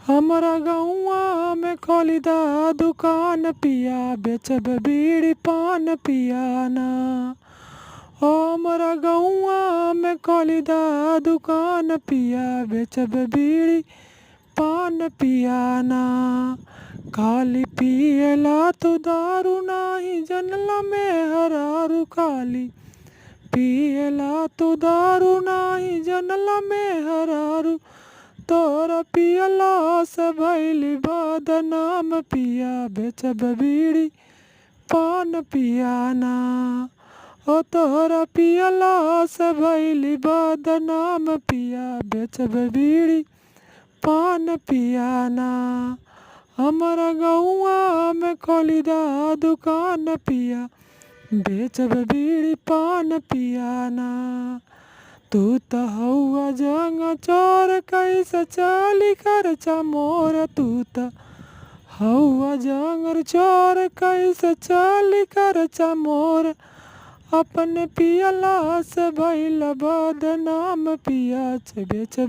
हमरा गौआ में खोली दा दुकान पिया, बेचब बीड़ी पान पियाना। हमरा गौआ में खोली दा दुकान पिया, बेचब बीड़ी पान पियाना। खाली पियला तो दारू नाही जनला में हरारू, खाली पियला तो दारू नाही जनला में हरारू। तोरा पियला से भइली बदनाम पिया, बेचब बीड़ी पान पियाना। ओ तोरा पियला से भइली बदनाम पिया, बेचब बीड़ी पान पियाना। हमरा गौआ में खोली दा दुकान पिया, बेचब बीड़ी पान पियाना। तू त हौआ जंग चोर कैसे चली खर्चा मोर, तू त हौआ जंग चोर कैसे चली खर्चा मोर। अपने पियला से भइल बदनाम पिया, बेचब